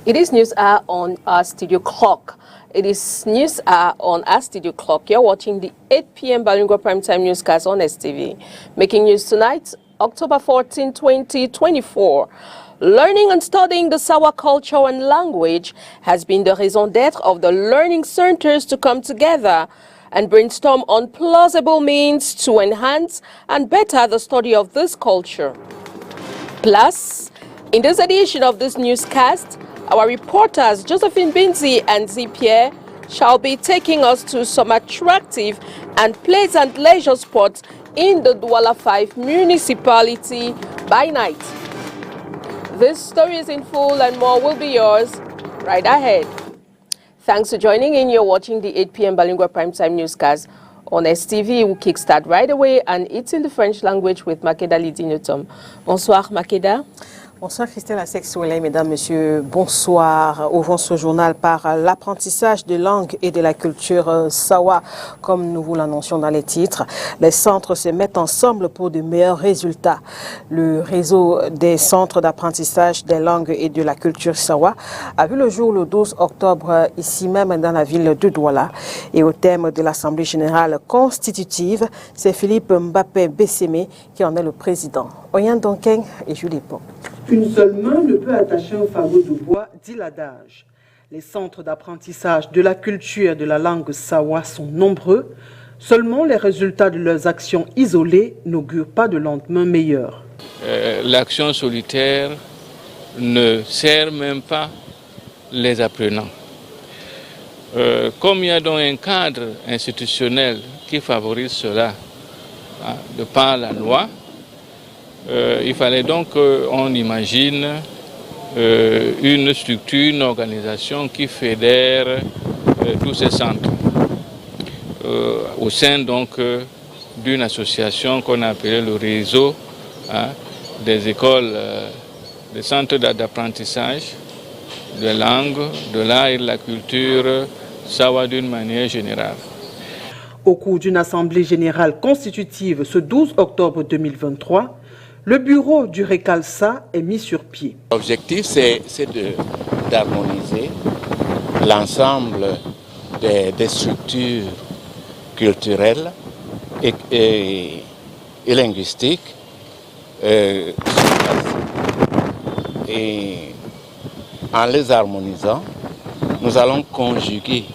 It is news hour on our studio clock. It is news hour on our studio clock. You're watching the 8 p.m. Bilingual Primetime Newscast on STV. Making news tonight, October 14, 2024. Learning and studying the Sawa culture and language has been the raison d'etre of the learning centers to come together and brainstorm on plausible means to enhance and better the study of this culture. Plus, in this edition of this newscast, our reporters Josephine Binzi and Z. Pierre shall be taking us to some attractive and pleasant leisure spots in the Douala 5 municipality by night. This story is in full and more will be yours right ahead. Thanks for joining in. You're watching the 8 p.m. Bilingual Primetime Newscast on STV. We'll kickstart right away, and it's in the French language with Makeda Lidinotom. Bonsoir, Makeda. Bonsoir Christelle Assex-Ouellet, mesdames, messieurs, bonsoir. Ouvrons ce journal par l'apprentissage des langues et de la culture Sawa, comme nous vous l'annoncions dans les titres. Les centres se mettent ensemble pour de meilleurs résultats. Le réseau des centres d'apprentissage des langues et de la culture Sawa a vu le jour le 12 octobre ici même dans la ville de Douala. Et au thème de l'Assemblée générale constitutive, c'est Philippe Mbappé Bessémé qui en est le président. Oyen Donkeng et Julie Pont. Une seule main ne peut attacher un fagot de bois, dit l'adage. Les centres d'apprentissage de la culture et de la langue Sawa sont nombreux. Seulement, les résultats de leurs actions isolées n'augurent pas de lendemain meilleur. L'action solitaire ne sert même pas les apprenants. Comme il y a donc un cadre institutionnel qui favorise cela, de par la loi, il fallait donc qu'on imagine une structure, une organisation qui fédère tous ces centres au sein donc d'une association qu'on a appelée le réseau des écoles, des centres d'apprentissage de langue, de l'art et de la culture Sawa d'une manière générale. Au cours d'une assemblée générale constitutive ce 12 octobre 2023, le bureau du RECALSA est mis sur pied. L'objectif, c'est d'harmoniser l'ensemble des structures culturelles et linguistiques. Et en les harmonisant, nous allons conjuguer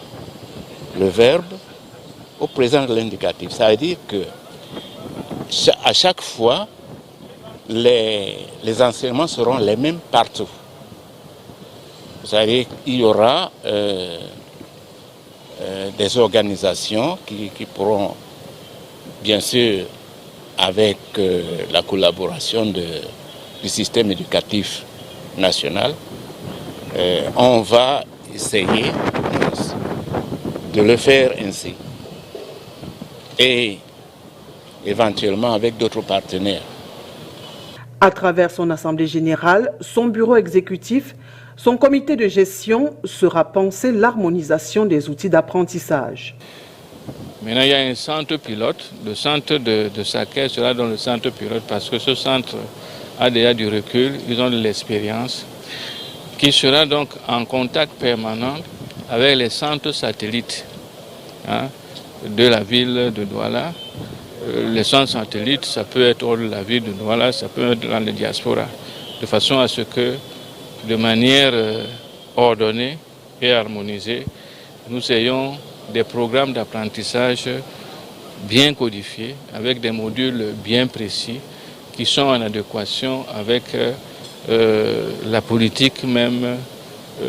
le verbe au présent de l'indicatif. Ça veut dire que à chaque fois, les enseignements seront les mêmes partout. C'est-à-dire qu'il y aura des organisations qui pourront, bien sûr, avec la collaboration du système éducatif national, on va essayer de le faire ainsi. Et éventuellement avec d'autres partenaires. À travers son assemblée générale, son bureau exécutif, son comité de gestion sera pensé l'harmonisation des outils d'apprentissage. Maintenant, il y a un centre pilote, le centre de Saké sera dans le centre pilote parce que ce centre a déjà du recul, ils ont de l'expérience, qui sera donc en contact permanent avec les centres satellites de la ville de Douala. Les centres satellites, ça peut être hors de la ville de Douala, ça peut être dans les diasporas, de façon à ce que, de manière ordonnée et harmonisée, nous ayons des programmes d'apprentissage bien codifiés, avec des modules bien précis, qui sont en adéquation avec la politique même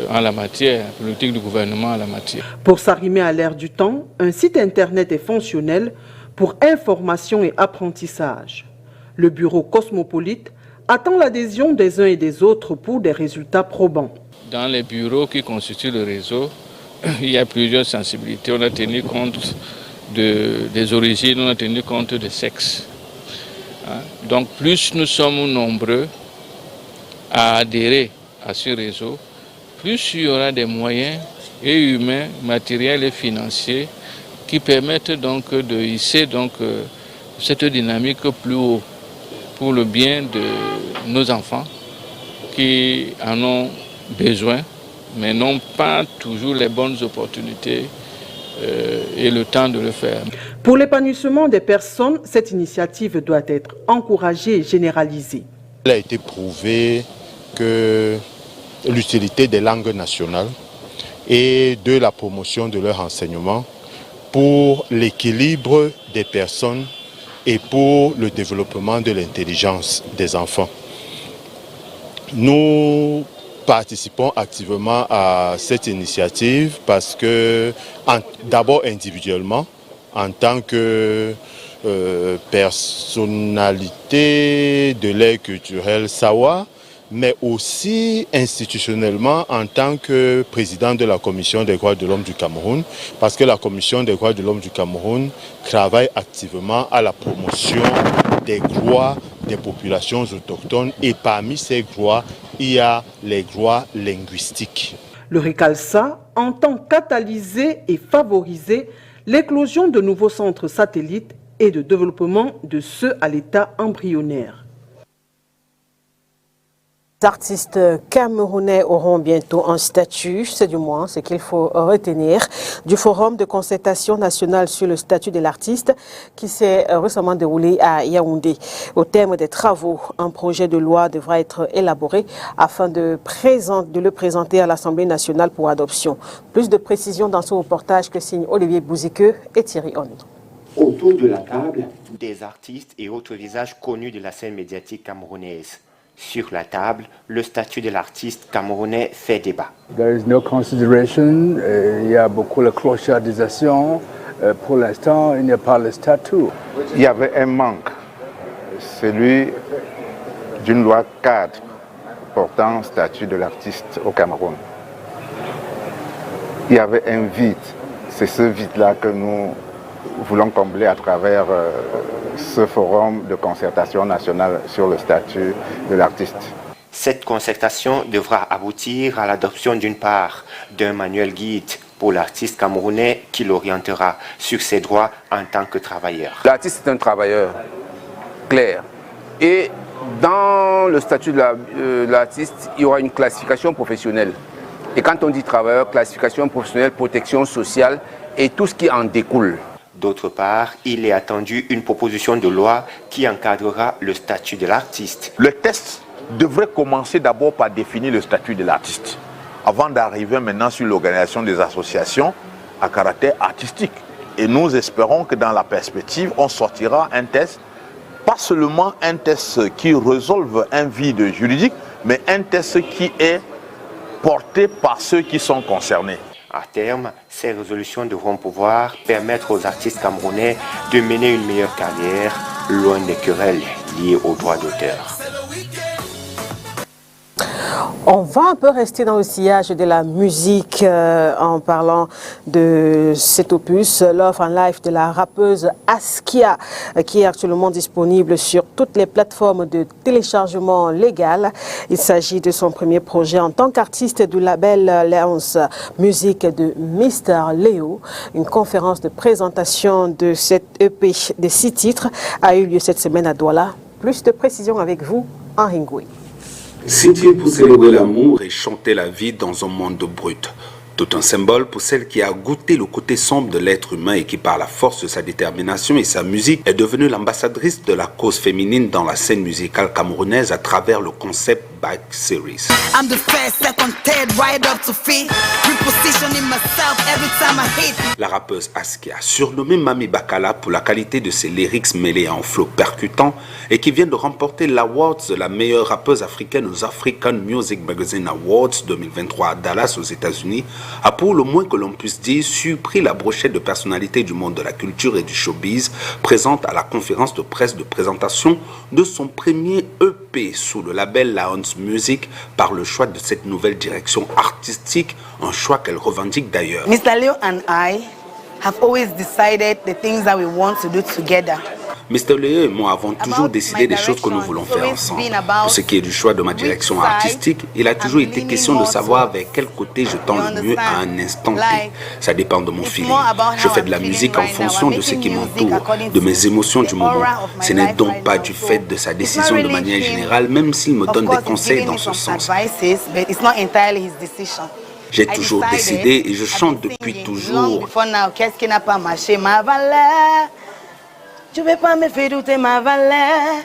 en la matière, la politique du gouvernement en la matière. Pour s'arrimer à l'ère du temps, un site internet est fonctionnel pour information et apprentissage. Le bureau cosmopolite attend l'adhésion des uns et des autres pour des résultats probants. Dans les bureaux qui constituent le réseau, il y a plusieurs sensibilités. On a tenu compte des origines, on a tenu compte des sexes. Donc plus nous sommes nombreux à adhérer à ce réseau, plus il y aura des moyens et humains, matériels et financiers qui permettent donc de hisser cette dynamique plus haut pour le bien de nos enfants qui en ont besoin mais n'ont pas toujours les bonnes opportunités et le temps de le faire. Pour l'épanouissement des personnes, cette initiative doit être encouragée et généralisée. Il a été prouvé que l'utilité des langues nationales et de la promotion de leur enseignement pour l'équilibre des personnes et pour le développement de l'intelligence des enfants. Nous participons activement à cette initiative parce que, d'abord individuellement, en tant que personnalité de l'ère culturelle Sawa, mais aussi institutionnellement en tant que président de la Commission des droits de l'homme du Cameroun, parce que la Commission des droits de l'homme du Cameroun travaille activement à la promotion des droits des populations autochtones et parmi ces droits, il y a les droits linguistiques. Le RICALSA entend catalyser et favoriser l'éclosion de nouveaux centres satellites et de développement de ceux à l'état embryonnaire. Les artistes camerounais auront bientôt un statut, c'est du moins ce qu'il faut retenir, du Forum de concertation nationale sur le statut de l'artiste qui s'est récemment déroulé à Yaoundé. Au terme des travaux, un projet de loi devra être élaboré afin de le présenter à l'Assemblée nationale pour adoption. Plus de précisions dans ce reportage que signent Olivier Bouziqueux et Thierry On. Autour de la table, des artistes et autres visages connus de la scène médiatique camerounaise. Sur la table, le statut de l'artiste camerounais fait débat. There is no consideration. Il y a beaucoup de clochardisation. Pour l'instant, il n'y a pas le statut. Il y avait un manque, celui d'une loi cadre portant statut de l'artiste au Cameroun. Il y avait un vide. C'est ce vide-là que nous voulons combler à travers ce forum de concertation nationale sur le statut de l'artiste. Cette concertation devra aboutir à l'adoption d'une part d'un manuel guide pour l'artiste camerounais qui l'orientera sur ses droits en tant que travailleur. L'artiste est un travailleur clair et dans le statut de l'artiste, il y aura une classification professionnelle. Et quand on dit travailleur, classification professionnelle, protection sociale et tout ce qui en découle. D'autre part, il est attendu une proposition de loi qui encadrera le statut de l'artiste. Le test devrait commencer d'abord par définir le statut de l'artiste, avant d'arriver maintenant sur l'organisation des associations à caractère artistique. Et nous espérons que dans la perspective, on sortira un test, pas seulement un test qui résolve un vide juridique, mais un test qui est porté par ceux qui sont concernés. À terme, ces résolutions devront pouvoir permettre aux artistes camerounais de mener une meilleure carrière, loin des querelles liées aux droits d'auteur. On va un peu rester dans le sillage de la musique en parlant de cet opus, Love and Life de la rappeuse Askia, qui est actuellement disponible sur toutes les plateformes de téléchargement légal. Il s'agit de son premier projet en tant qu'artiste du label Léonce Musique de Mr. Léo. Une conférence de présentation de cette EP de 6 titres a eu lieu cette semaine à Douala. Plus de précisions avec vous en Ringui. C'est-il pour célébrer l'amour et chanter la vie dans un monde brut? Tout un symbole pour celle qui a goûté le côté sombre de l'être humain et qui, par la force de sa détermination et sa musique, est devenue l'ambassadrice de la cause féminine dans la scène musicale camerounaise à travers le concept Back Series. La rappeuse Askia, surnommée Mami Bakala pour la qualité de ses lyrics mêlés à un flow percutant et qui vient de remporter l'award de la meilleure rappeuse africaine aux African Music Magazine Awards 2023 à Dallas aux États-Unis, a pour le moins que l'on puisse dire surpris la brochette de personnalités du monde de la culture et du showbiz présente à la conférence de presse de présentation de son premier EP sous le label Léonce Music par le choix de cette nouvelle direction artistique, un choix qu'elle revendique d'ailleurs. Mr. Leo and I have always decided the things that we want to do together. Mr. Léo et moi avons toujours décidé des choses que nous voulons faire ensemble. Pour ce qui est du choix de ma direction artistique, il a toujours été question de savoir vers quel côté je tends le mieux à un instant T. Ça dépend de mon feeling. Je fais de la musique en fonction de ce qui m'entoure, de mes émotions du moment. Ce n'est donc pas du fait de sa décision de manière générale, même s'il me donne des conseils dans ce sens. J'ai toujours décidé et je chante depuis toujours. Qu'est-ce qui n'a pas marché, ma valeur? Tu veux pas me faire douter ma valeur,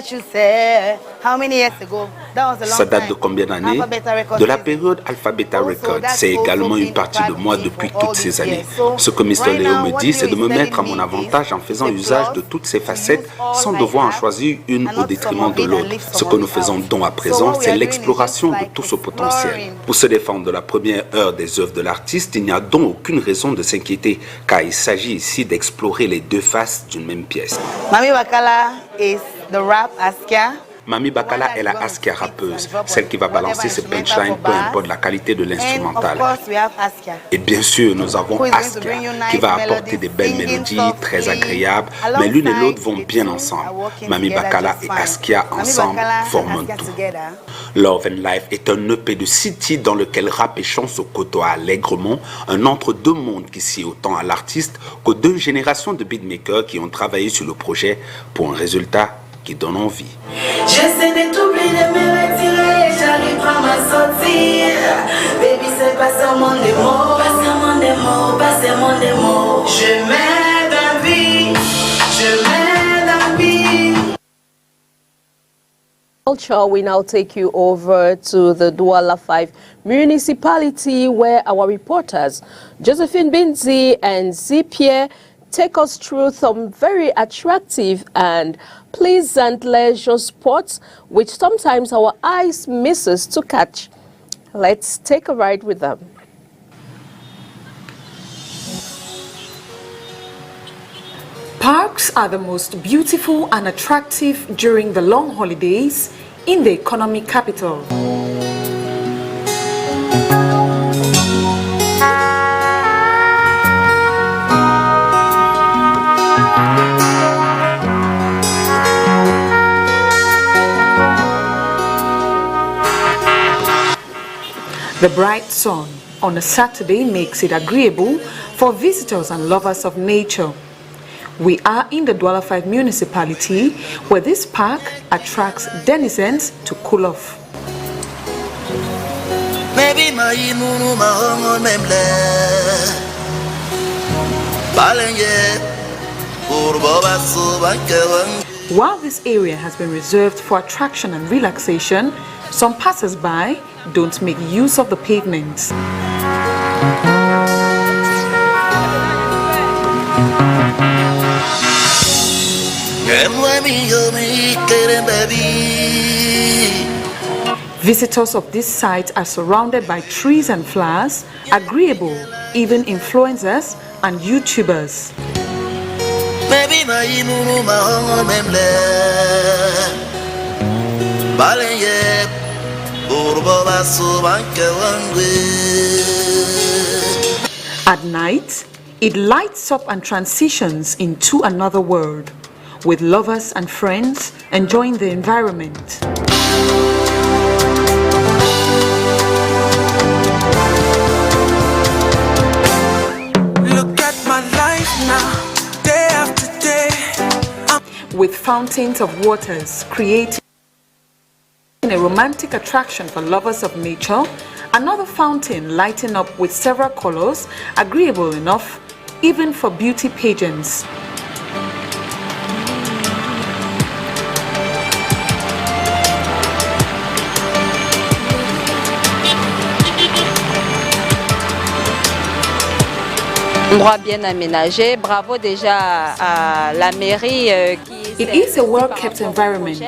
tu sais. How many years ago? That was a long Ça date de time. combien d'années? Alpha Beta Records De la is- période Alpha Beta Also, Records. that's C'est également also une partie de been moi practicing depuis for toutes all ces these années. years. So, Ce que Mr. right Léo now, me what dit, Leo c'est de is me telling mettre à me mon is avantage en faisant the usage plus de toutes ces to facettes use all sans I devoir en have choisir une and au not détriment some of de it and l'autre. leave Ce some que of nous it faisons out. don à So présent, what we c'est are doing is l'exploration just de like tout ce potentiel. exploring. Pour se défendre de la première heure des œuvres de l'artiste, il n'y a donc aucune raison de s'inquiéter, car il s'agit ici d'explorer les deux faces d'une même pièce. Mami Bakala is the rap Askia. Mami Bakala est la Askia rappeuse, celle qui va balancer ses punchlines peu importe la qualité de And of l'instrumental. course we have Askia. Et bien sûr, nous avons Who is going to Askia bring you qui nice va apporter melodies, des belles singing mélodies softly, très agréables, mais l'une et l'autre vont alongside bien the two ensemble. are working Mami together Bakala just et fine. Askia Mami ensemble Bakala and forment un Askia tout. together. Love and Life est un EP de 6 titres dans lequel rap et chant se côtoient allègrement, un entre-deux mondes qui sied autant à l'artiste qu'aux deux générations de beatmakers qui ont travaillé sur le projet pour un résultat qui donne envie. J'essaie de t'oublier, de me retirer, j'arrive à ma sortie. Baby, c'est pas seulement des mots, pas seulement des mots, pas seulement des mots. Je mets dans vie, je mets dans vie. Culture, we now take you over to the Douala 5 municipality where our reporters Josephine Binzi and Zipie take us through some very attractive and pleasant leisure spots which sometimes our eyes misses to catch. Let's take a ride with them. Parks are the most beautiful and attractive during the long holidays in the economic capital. The bright sun on a Saturday makes it agreeable for visitors and lovers of nature. We are in the Douala 5 municipality where this park attracts denizens to cool off. While this area has been reserved for attraction and relaxation, some passers-by don't make use of the pavements. Visitors of this site are surrounded by trees and flowers, agreeable, even influencers and YouTubers. At night, it lights up and transitions into another world, with lovers and friends enjoying the environment. Look at my life now, day after day. With fountains of waters creating a romantic attraction for lovers of nature, another fountain lighting up with several colors, agreeable enough even for beauty pageants. Endroit bien aménagé. Bravo déjà à la mairie qui It is a well-kept environment,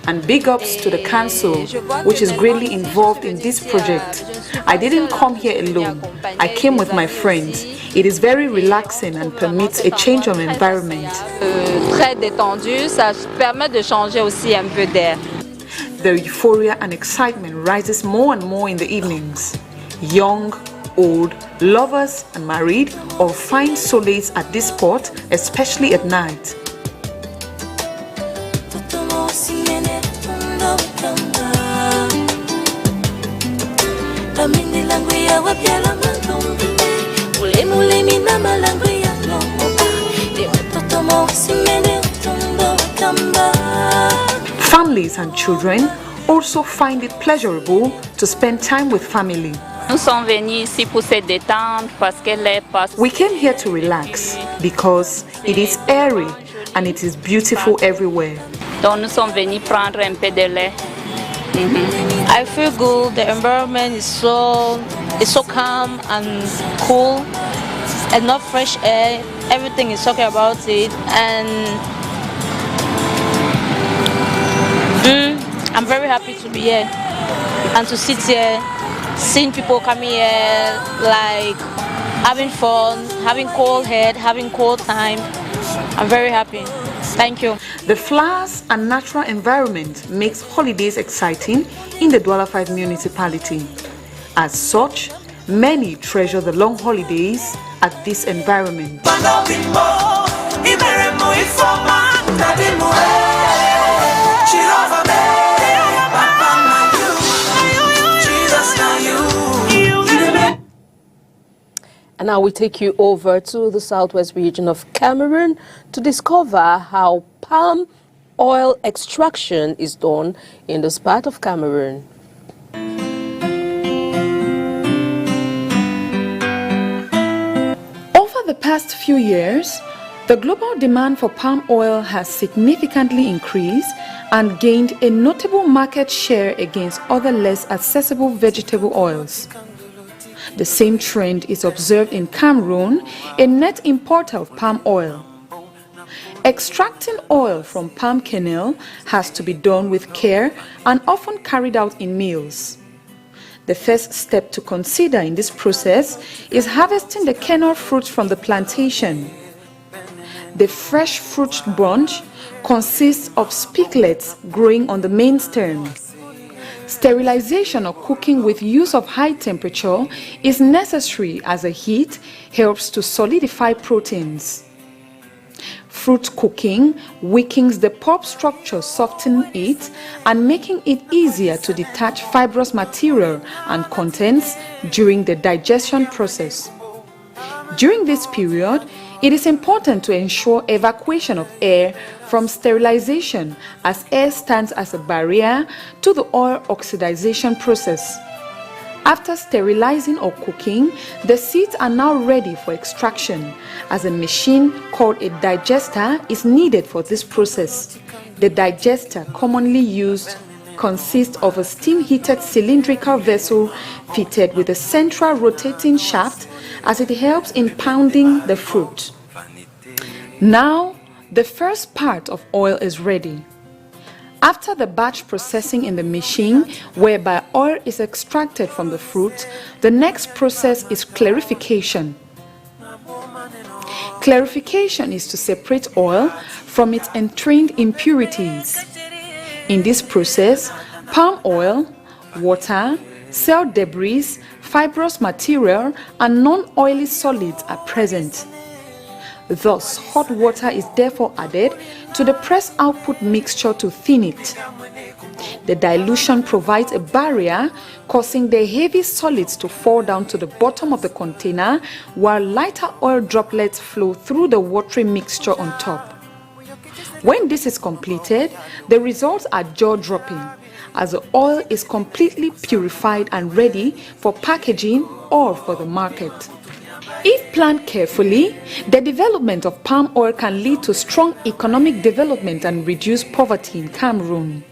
and big ups to the council, which is greatly involved in this project. I didn't come here alone. I came with my friends. It is very relaxing and permits a change of environment. très détendu, ça permet de changer aussi un peu d'air. The euphoria and excitement rises more and more in the evenings. Young, old, lovers and married all find solace at this spot, especially at night. Families and children also find it pleasurable to spend time with family. Nous sommes venus ici pour se détendre parce que l'air passe. We came here to relax because it is airy and it is beautiful everywhere. Donc nous sommes venus prendre un peu de l'air. I feel good. The environment is so calm and cool. Enough fresh air. Everything is talking about it, and I'm very happy to be here and to sit here, seeing people coming here, like having fun, having cold head, having cold time. I'm very happy. Thank you. The flowers and natural environment makes holidays exciting in the Douala 5 municipality. As such, many treasure the long holidays at this environment. And now we take you over to the southwest region of Cameroon to discover how palm oil extraction is done in this part of Cameroon. Over the past few years, the global demand for palm oil has significantly increased and gained a notable market share against other less accessible vegetable oils. The same trend is observed in Cameroon, a net importer of palm oil. Extracting oil from palm kernel has to be done with care and often carried out in mills. The first step to consider in this process is harvesting the kernel fruit from the plantation. The fresh fruit bunch consists of spikelets growing on the main stem. Sterilization or cooking with use of high temperature is necessary as the heat helps to solidify proteins. Fruit cooking weakens the pulp structure, softening it and making it easier to detach fibrous material and contents during the digestion process. During this period, it is important to ensure evacuation of air from sterilization, as air stands as a barrier to the oil oxidization process. After sterilizing or cooking, the seeds are now ready for extraction, as a machine called a digester is needed for this process. The digester commonly used consists of a steam-heated cylindrical vessel fitted with a central rotating shaft, as it helps in pounding the fruit. Now, the first part of oil is ready. After the batch processing in the machine, whereby oil is extracted from the fruit, the next process is clarification. Clarification is to separate oil from its entrained impurities. In this process, palm oil, water, cell debris, fibrous material, and non-oily solids are present. Thus, hot water is therefore added to the press output mixture to thin it. The dilution provides a barrier, causing the heavy solids to fall down to the bottom of the container, while lighter oil droplets flow through the watery mixture on top. When this is completed, the results are jaw-dropping, as the oil is completely purified and ready for packaging or for the market. If planned carefully, the development of palm oil can lead to strong economic development and reduce poverty in Cameroon.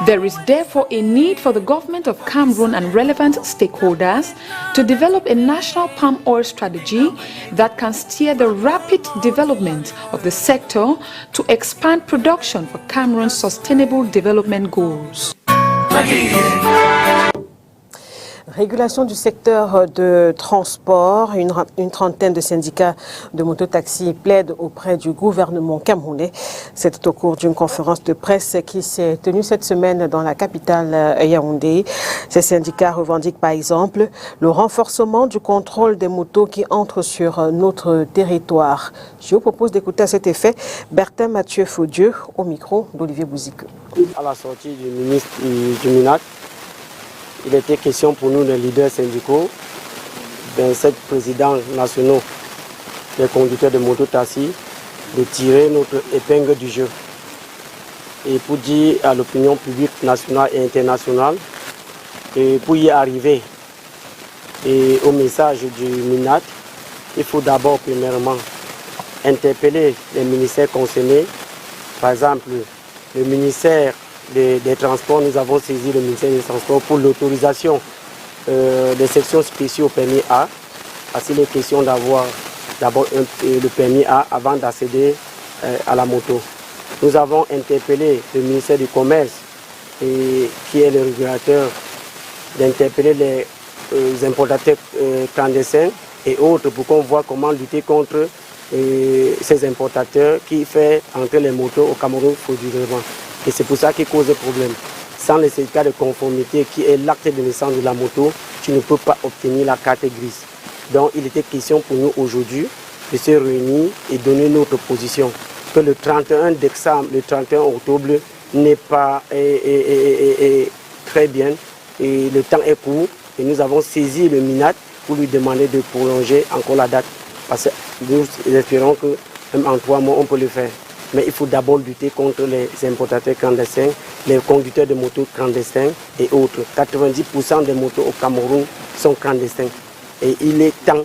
There is therefore a need for the government of Cameroon and relevant stakeholders to develop a national palm oil strategy that can steer the rapid development of the sector to expand production for Cameroon's sustainable development goals. Régulation du secteur de transport, une trentaine de syndicats de mototaxis plaident auprès du gouvernement camerounais. C'est au cours d'une conférence de presse qui s'est tenue cette semaine dans la capitale Yaoundé. Ces syndicats revendiquent par exemple le renforcement du contrôle des motos qui entrent sur notre territoire. Je vous propose d'écouter à cet effet Bertin Mathieu Faudieu au micro d'Olivier Bouzique. À la sortie du ministre du MINAC, il était question pour nous, les leaders syndicaux, 27 présidents nationaux des conducteurs de mototaxis, de tirer notre épingle du jeu. Et pour dire à l'opinion publique nationale et internationale Et pour y arriver et au message du MINAT, il faut d'abord, premièrement, interpeller les ministères concernés. Par exemple, le ministère des Transports, nous avons saisi le ministère des Transports pour l'autorisation des sections spéciaux au permis A. Parce qu'il est question d'avoir d'abord le permis A avant d'accéder à la moto. Nous avons interpellé le ministère du Commerce, qui est le régulateur, d'interpeller les importateurs clandestins et autres pour qu'on voit comment lutter contre ces importateurs qui font entrer les motos au Cameroun frauduleusement. Et c'est pour ça qu'ils causent des problèmes. Sans le certificat de conformité qui est l'acte de naissance de la moto, tu ne peux pas obtenir la carte grise. Donc il était question pour nous aujourd'hui de se réunir et donner notre position. Que le 31 décembre, le 31 octobre n'est pas très bien. Et le temps est court et nous avons saisi le MINAT pour lui demander de prolonger encore la date. Parce que nous espérons que même en 3 mois on peut le faire. Mais il faut d'abord lutter contre les importateurs clandestins, les conducteurs de motos clandestins et autres. 90% des motos au Cameroun sont clandestins. Et il est temps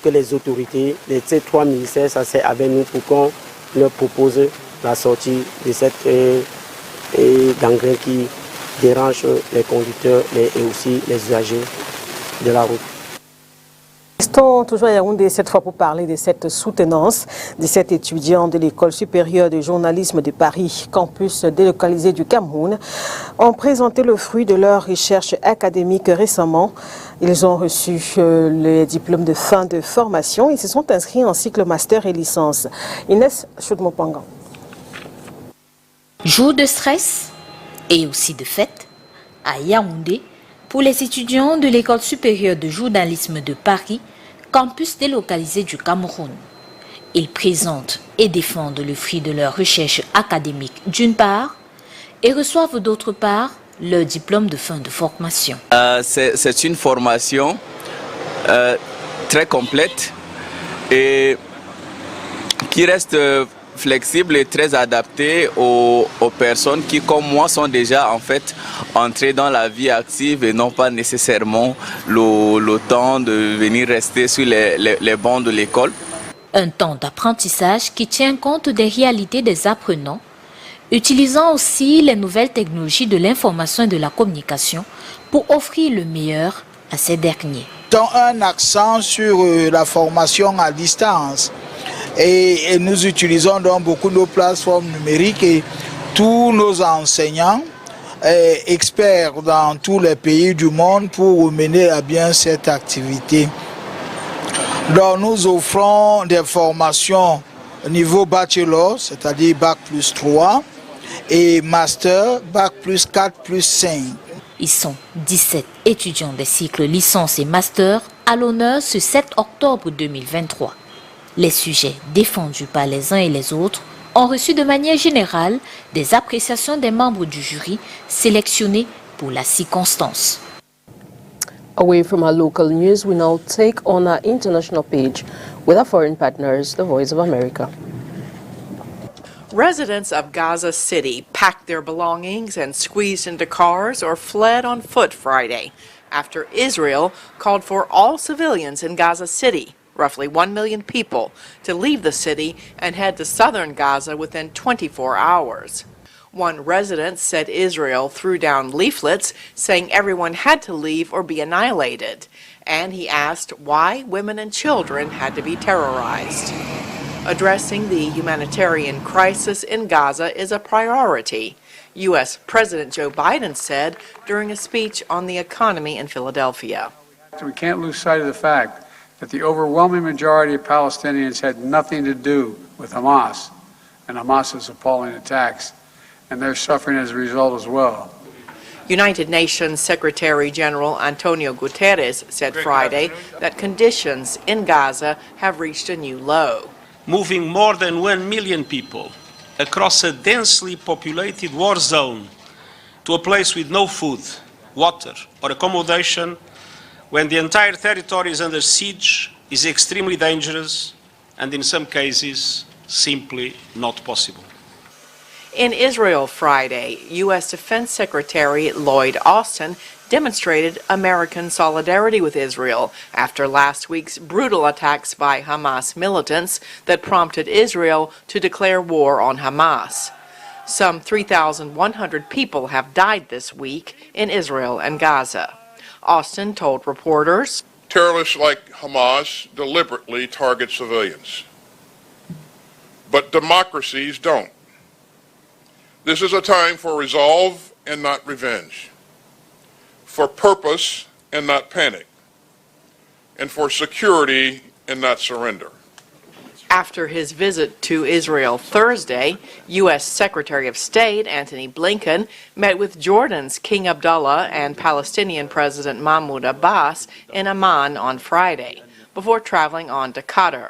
que les autorités, ces 3 ministères, s'asseyent avec nous pour qu'on leur propose la sortie de cette gangrène qui dérange les conducteurs et aussi les usagers de la route. Restons toujours à Yaoundé cette fois pour parler de cette soutenance de cet étudiant de l'École supérieure de journalisme de Paris, campus délocalisé du Cameroun, ont présenté le fruit de leur recherche académique récemment. Ils ont reçu les diplômes de fin de formation et se sont inscrits en cycle master et licence. Inès Choudmopanga. Jour de stress et aussi de fête à Yaoundé pour les étudiants de l'École supérieure de journalisme de Paris, campus délocalisé du Cameroun. Ils présentent et défendent le fruit de leur recherche académique d'une part et reçoivent d'autre part leur diplôme de fin de formation. C'est une formation très complète et qui reste flexible et très adaptée aux personnes qui, comme moi, sont déjà en fait entrées dans la vie active et n'ont pas nécessairement le temps de venir rester sur les bancs de l'école. Un temps d'apprentissage qui tient compte des réalités des apprenants, utilisant aussi les nouvelles technologies de l'information et de la communication pour offrir le meilleur à ces derniers. Un accent sur la formation à distance. Et nous utilisons donc beaucoup nos plateformes numériques et tous nos enseignants experts dans tous les pays du monde pour mener à bien cette activité. Donc nous offrons des formations au niveau bachelor, c'est-à-dire Bac plus 3 et master, Bac plus 4 plus 5. Ils sont 17 étudiants des cycles licence et master à l'honneur ce 7 octobre 2023. Les sujets défendus par les uns et les autres ont reçu de manière générale des appréciations des membres du jury sélectionnés pour la circonstance. Away from our local news, we now take on our international page with our foreign partners, the Voice of America. Residents of Gaza City packed their belongings and squeezed into cars or fled on foot Friday after Israel called for all civilians in Gaza City, roughly 1 million people, to leave the city and head to southern Gaza within 24 hours. One resident said Israel threw down leaflets saying everyone had to leave or be annihilated, and he asked why women and children had to be terrorized. Addressing the humanitarian crisis in Gaza is a priority, U.S. President Joe Biden said during a speech on the economy in Philadelphia. We can't lose sight of the fact that the overwhelming majority of Palestinians had nothing to do with Hamas and Hamas's appalling attacks, and they're suffering as a result as well. United Nations Secretary General Antonio Guterres said Friday that conditions in Gaza have reached a new low. Moving more than 1 million people across a densely populated war zone to a place with no food, water, or accommodation when the entire territory is under siege is extremely dangerous and in some cases simply not possible. In Israel Friday, U.S. Defense Secretary Lloyd Austin demonstrated American solidarity with Israel after last week's brutal attacks by Hamas militants that prompted Israel to declare war on Hamas. Some 3,100 people have died this week in Israel and Gaza. Austin told reporters, "Terrorists like Hamas deliberately target civilians, but democracies don't. This is a time for resolve and not revenge, for purpose and not panic, and for security and not surrender." After his visit to Israel Thursday, U.S. Secretary of State Antony Blinken met with Jordan's King Abdullah and Palestinian President Mahmoud Abbas in Amman on Friday, before traveling on to Qatar.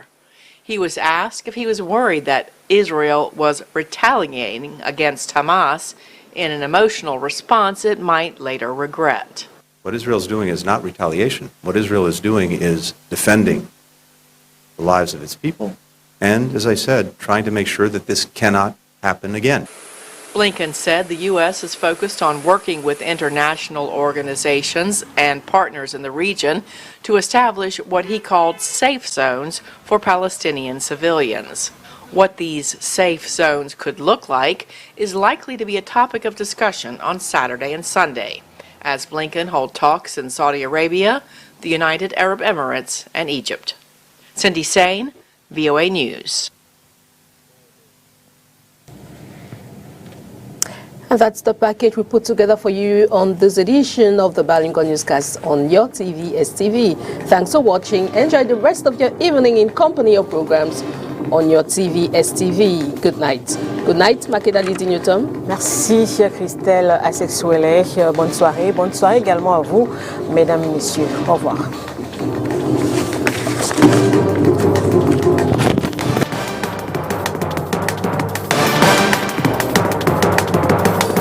He was asked if he was worried that Israel was retaliating against Hamas in an emotional response it might later regret. What Israel is doing is not retaliation. What Israel is doing is defending the lives of its people and, as I said, trying to make sure that this cannot happen again. Blinken said the U.S. is focused on working with international organizations and partners in the region to establish what he called safe zones for Palestinian civilians. What these safe zones could look like is likely to be a topic of discussion on Saturday and Sunday, as Blinken holds talks in Saudi Arabia, the United Arab Emirates, and Egypt. Cindy Sain, VOA News. And that's the package we put together for you on this edition of the Bilingual Newscast on your TV, STV. Thanks for watching. Enjoy the rest of your evening in company of programs on your TV, STV. Good night. Good night, Makeda Lydie Newton. Merci, Christelle Asexuele. Bonne soirée. Bonne soirée également à vous, mesdames et messieurs. Au revoir.